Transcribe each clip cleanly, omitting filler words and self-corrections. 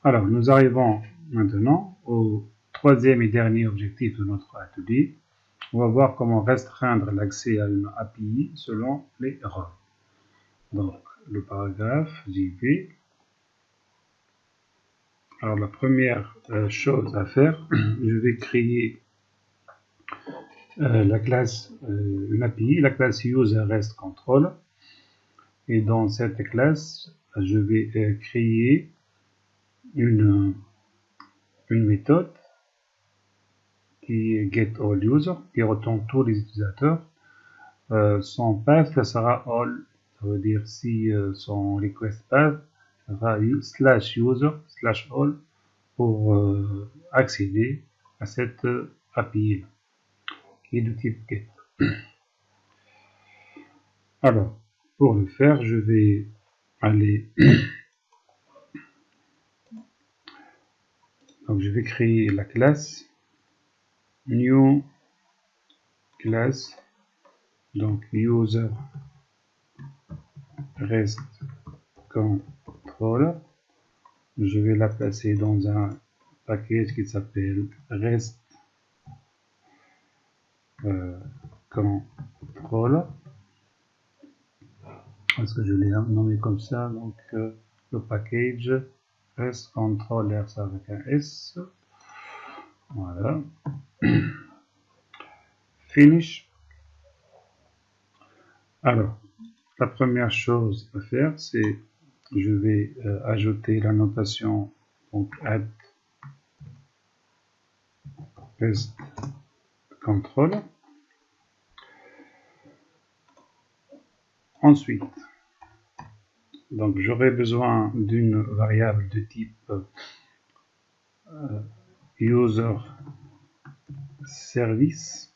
Alors, nous arrivons maintenant au troisième et dernier objectif de notre atelier. On va voir comment restreindre l'accès à une API selon les rôles. Donc, le paragraphe, j'y vais. Alors, la première chose à faire, je vais créer la classe, une API, la classe UserRestControl. Et dans cette classe, je vais créer une méthode qui est getAllUser, qui retourne tous les utilisateurs. Son path, ça sera all, ça veut dire si son request path, ça sera /user/all pour accéder à cette API qui est de type get. Alors, pour le faire, je vais aller donc je vais créer la classe new class, donc user rest controller. Je vais la placer dans un package qui s'appelle rest controller. Parce que je l'ai nommé comme ça, donc le package rest controller, ça avec un S. Voilà. Finish. Alors, la première chose à faire, c'est je vais ajouter la notation donc add rest control. Ensuite, donc j'aurai besoin d'une variable de type user service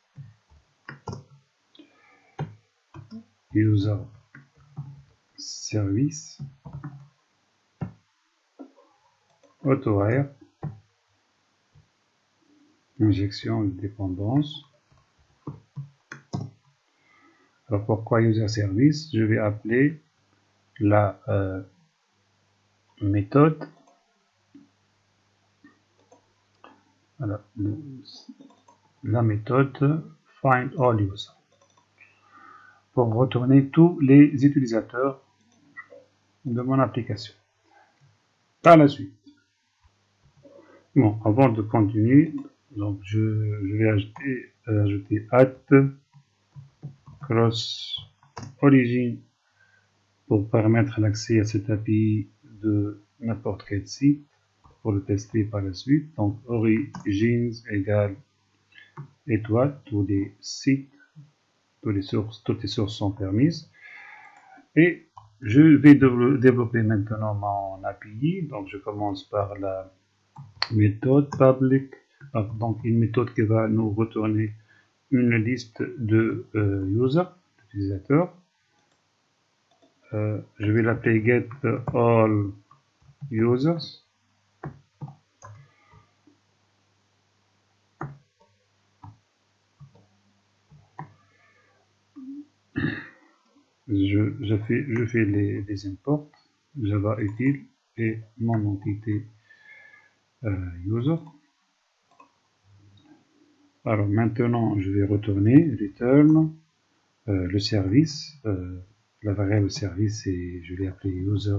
auto-air, injection de dépendance. Alors pourquoi user service? Je vais appeler la méthode, voilà, la méthode findAllUser pour retourner tous les utilisateurs de mon application. Par la suite, bon, avant de continuer, donc je vais ajouter at cross origin pour permettre l'accès à cette API de n'importe quel site pour le tester par la suite. Donc origins égale étoile, tous les sites, toutes les sources sont permises. Et je vais développer maintenant mon API. Donc je commence par la méthode public, donc une méthode qui va nous retourner une liste de utilisateurs. Je vais l'appeler get all users. Je fais les imports Java util et mon entité user. Alors maintenant, je vais retourner return le service. La variable service, et je l'ai appelé user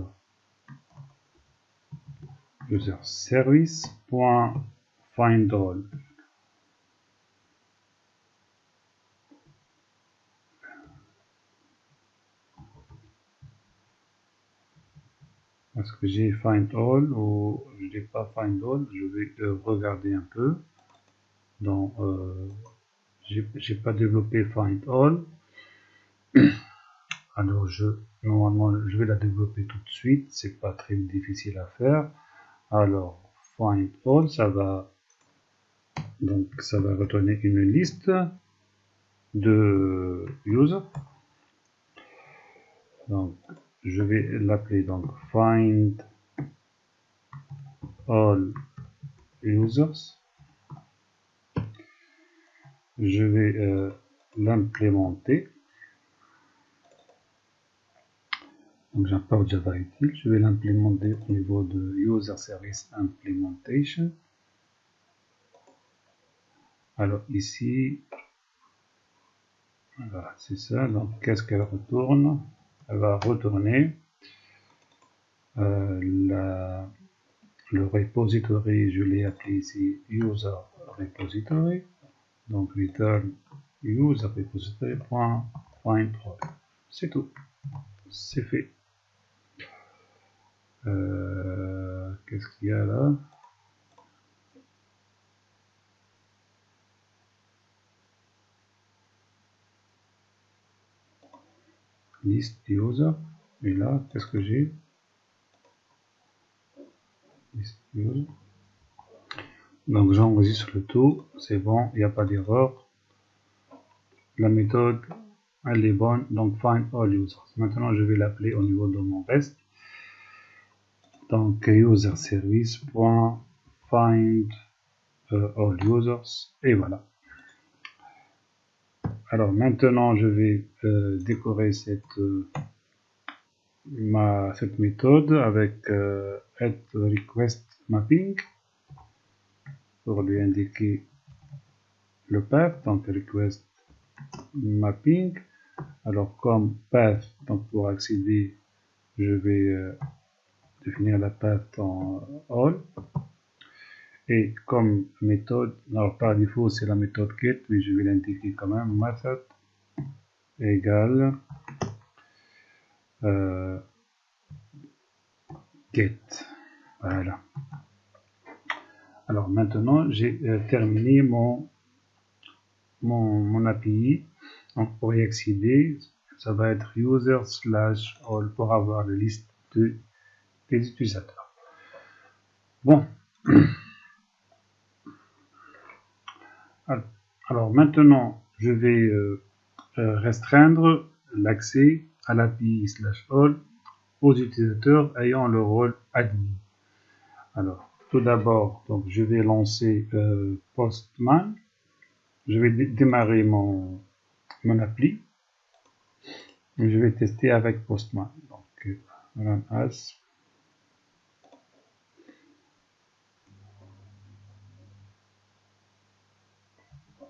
service.findAll. Est-ce que j'ai findAll ou je n'ai pas findAll? Je vais regarder un peu. Donc, j'ai pas développé findAll. Alors, normalement, je vais la développer tout de suite. C'est pas très difficile à faire. Alors, findAll, ça va retourner une liste de users. Donc, je vais l'appeler donc find all users. Je vais l'implémenter. Donc j'importe Java Util, je vais l'implémenter au niveau de User Service Implementation. Alors ici, voilà, c'est ça. Donc qu'est-ce qu'elle retourne? Elle va retourner le repository, je l'ai appelé ici User Repository. Donc return user repository.find all. C'est tout, c'est fait. Qu'est-ce qu'il y a là? List user. Et là, qu'est-ce que j'ai? List user. Donc j'enregistre le tout, c'est bon, il n'y a pas d'erreur. La méthode, elle est bonne, donc find all users. Maintenant, je vais l'appeler au niveau de mon REST. Donc user service.find all users, et voilà. Alors maintenant, je vais décorer cette méthode avec add request mapping pour lui indiquer le path, donc request mapping. Alors comme path, donc pour accéder, je vais définir la path en all. Et comme méthode, alors par défaut c'est la méthode get, mais je vais l'indiquer quand même, method égale get. Voilà. Alors maintenant j'ai terminé mon API. Donc pour y accéder, ça va être user/all pour avoir la liste des utilisateurs. Bon. Alors maintenant, je vais restreindre l'accès à l'API/all aux utilisateurs ayant le rôle admin. Alors, tout d'abord, donc je vais lancer Postman. Je vais démarrer mon appli. Je vais tester avec Postman. Donc, run as.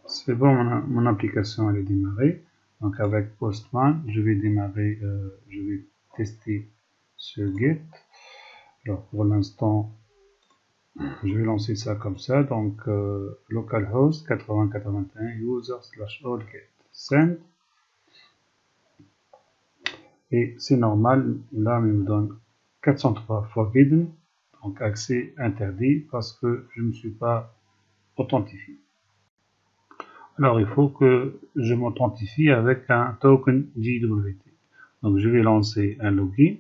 C'est bon, mon application elle est démarrée. Donc avec Postman, je vais démarrer, je vais tester ce get. Alors pour l'instant, je vais lancer ça comme ça. Donc localhost 8081 user/all get send. Et c'est normal, là il me donne 403 forbidden, donc accès interdit parce que je ne me suis pas authentifié. Alors, il faut que je m'authentifie avec un token JWT. Donc, je vais lancer un login.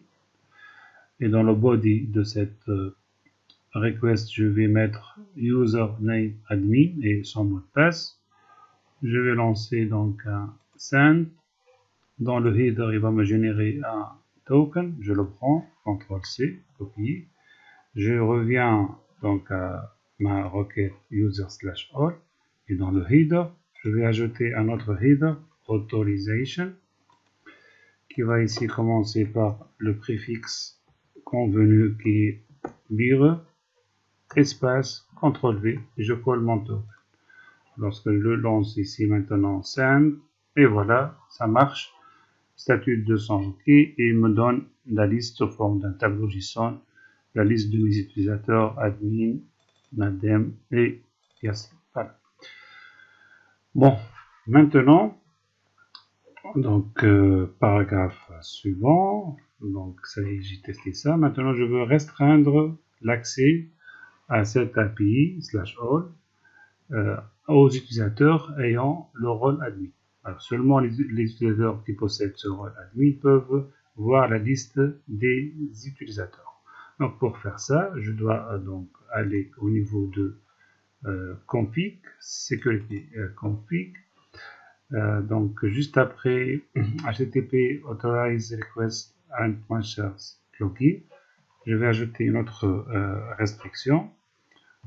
Et dans le body de cette request, je vais mettre username admin et son mot de passe. Je vais lancer donc un send. Dans le header, il va me générer un token. Je le prends, CTRL-C, copier. Je reviens donc à ma requête user/all. Et dans le header, je vais ajouter un autre header, authorization, qui va ici commencer par le préfixe convenu qui est mir, espace, CTRL-V, et je colle mon token. Lorsque je le lance ici maintenant, send, et voilà, ça marche. Statut 200 OK, et il me donne la liste sous forme d'un tableau JSON, la liste de mes utilisateurs, admin, Nadem et Yassine. Voilà. Bon, maintenant, donc paragraphe suivant, donc ça y est, j'ai testé ça. Maintenant, je veux restreindre l'accès à cette API/all aux utilisateurs ayant le rôle admin. Alors, seulement les utilisateurs qui possèdent ce rôle admin peuvent voir la liste des utilisateurs. Donc, pour faire ça, je dois donc aller au niveau de config, sécurité config. Donc, juste après HTTP authorize request and masters login, je vais ajouter une autre restriction,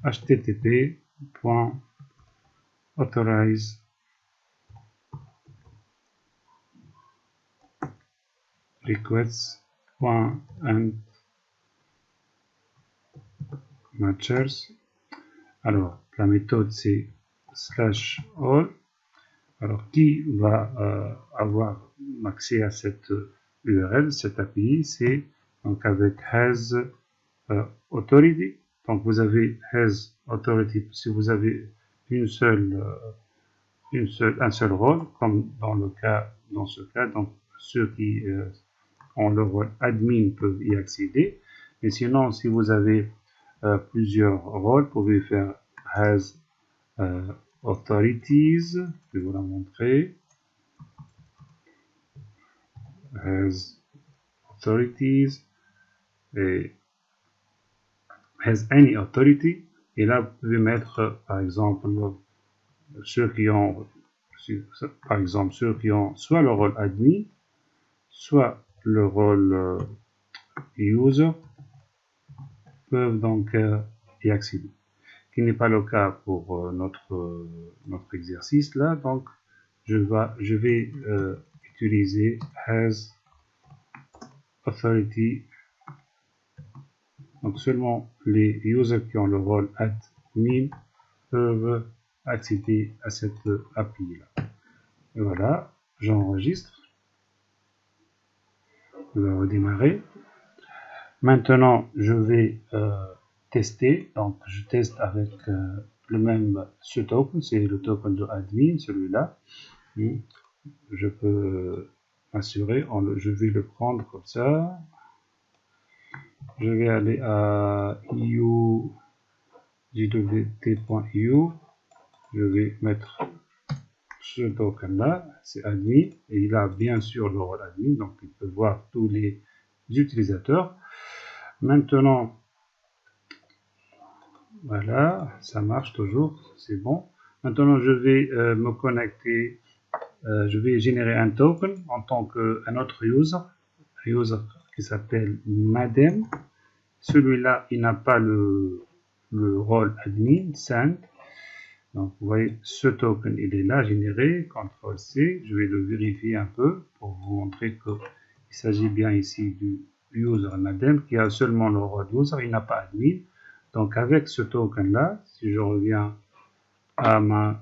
http.authorize requests point and matchers. Alors, la méthode c'est /all. Alors, qui va avoir accès à cette URL, cette API? C'est donc avec has authority. Donc, vous avez has authority si vous avez un seul rôle, comme dans ce cas. Donc, ceux qui ont le rôle admin peuvent y accéder. Mais sinon, si vous avez plusieurs rôles, vous pouvez faire has authorities. Je vais vous la montrer. Has authorities et has any authority. Et là, vous pouvez mettre, par exemple, ceux qui ont soit le rôle admin, soit le rôle user, peuvent donc y accéder. Ce qui n'est pas le cas pour notre exercice là. Donc, je vais utiliser has authority. Donc, seulement les users qui ont le rôle admin peuvent accéder à cette API là. Et voilà, j'enregistre. Je vais redémarrer. Maintenant, je vais tester. Donc, je teste avec le même ce token, c'est le token de admin, celui-là. Je peux m'assurer, je vais le prendre comme ça. Je vais aller à jwt.io. Je vais mettre ce token là, c'est admin, et il a bien sûr le rôle admin, donc il peut voir tous les utilisateurs. Maintenant, voilà, ça marche toujours, c'est bon. Maintenant, je vais me connecter, je vais générer un token en tant qu'un autre user qui s'appelle Madem. Celui-là, il n'a pas le rôle admin, send. Donc, vous voyez, ce token, il est là, généré, CTRL-C. Je vais le vérifier un peu pour vous montrer qu'il s'agit bien ici du user Madem qui a seulement le rôle user, il n'a pas admin. Donc, avec ce token-là, si je reviens à ma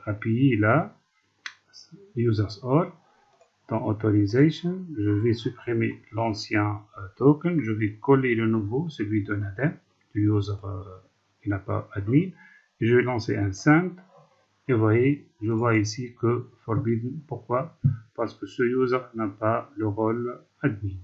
API là, users all, dans authorization, je vais supprimer l'ancien token, je vais coller le nouveau, celui de Madem, du user qui n'a pas admin. Je vais lancer un send et vous voyez, je vois ici que forbidden. Pourquoi? Parce que ce user n'a pas le rôle admin.